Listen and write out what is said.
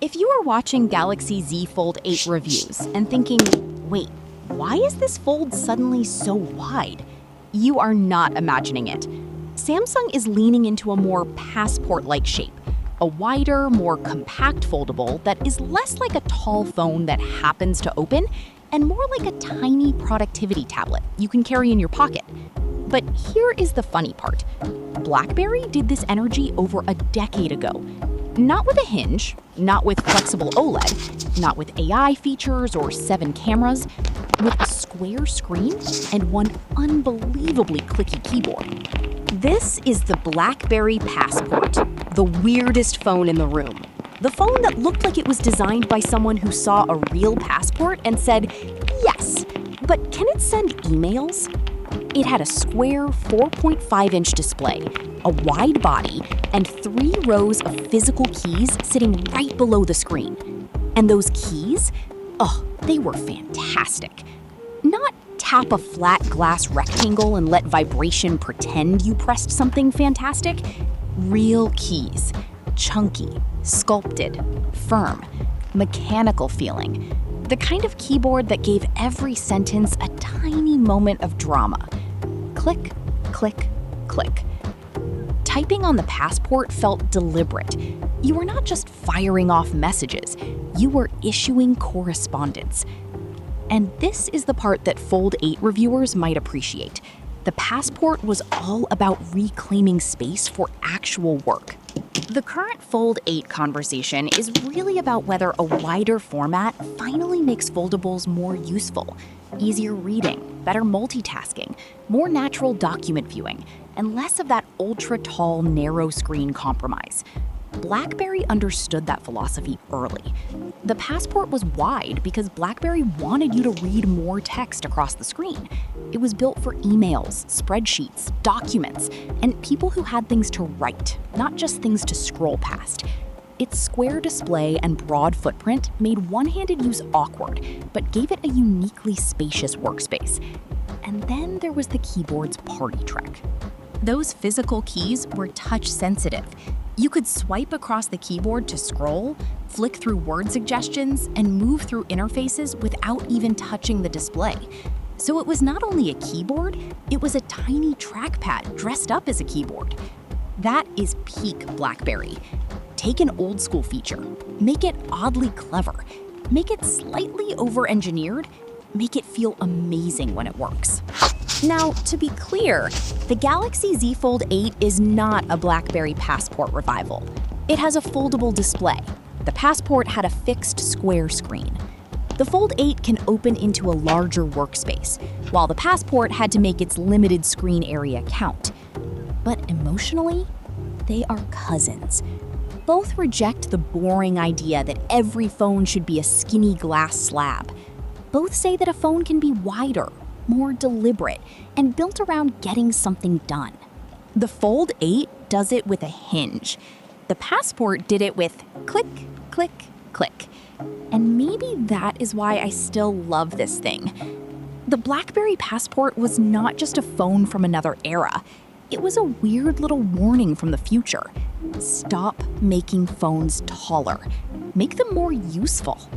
If you are watching Galaxy Z Fold 8 reviews and thinking, wait, why is this fold suddenly so wide? You are not imagining it. Samsung is leaning into a more passport-like shape, a wider, more compact foldable that is less like a tall phone that happens to open and more like a tiny productivity tablet you can carry in your pocket. But here is the funny part. BlackBerry did this energy over a decade ago. Not with a hinge, not with flexible OLED, not with AI features or 7 cameras, with a square screen and one unbelievably clicky keyboard. This is the BlackBerry Passport, the weirdest phone in the room. The phone that looked like it was designed by someone who saw a real passport and said, yes, but can it send emails? It had a square 4.5-inch display, a wide body, and 3 rows of physical keys sitting right below the screen. And those keys? They were fantastic. Not tap a flat glass rectangle and let vibration pretend you pressed something fantastic. Real keys. Chunky, sculpted, firm, mechanical feeling. The kind of keyboard that gave every sentence a tiny moment of drama. Click, click, click. Typing on the Passport felt deliberate. You were not just firing off messages, you were issuing correspondence. And this is the part that Fold 8 reviewers might appreciate. The Passport was all about reclaiming space for actual work. The current Fold 8 conversation is really about whether a wider format finally makes foldables more useful, easier reading, better multitasking, more natural document viewing, and less of that ultra-tall, narrow screen compromise. BlackBerry understood that philosophy early. The Passport was wide because BlackBerry wanted you to read more text across the screen. It was built for emails, spreadsheets, documents, and people who had things to write, not just things to scroll past. Its square display and broad footprint made one-handed use awkward, but gave it a uniquely spacious workspace. And then there was the keyboard's party trick. Those physical keys were touch-sensitive. You could swipe across the keyboard to scroll, flick through word suggestions, and move through interfaces without even touching the display. So it was not only a keyboard, it was a tiny trackpad dressed up as a keyboard. That is peak BlackBerry. Take an old-school feature, make it oddly clever, make it slightly over-engineered, make it feel amazing when it works. Now, to be clear, the Galaxy Z Fold 8 is not a BlackBerry Passport revival. It has a foldable display. The Passport had a fixed square screen. The Fold 8 can open into a larger workspace, while the Passport had to make its limited screen area count. But emotionally, they are cousins. Both reject the boring idea that every phone should be a skinny glass slab. Both say that a phone can be wider, more deliberate, and built around getting something done. The Fold 8 does it with a hinge. The Passport did it with click, click, click. And maybe that is why I still love this thing. The BlackBerry Passport was not just a phone from another era. It was a weird little warning from the future. Stop making phones taller. Make them more useful.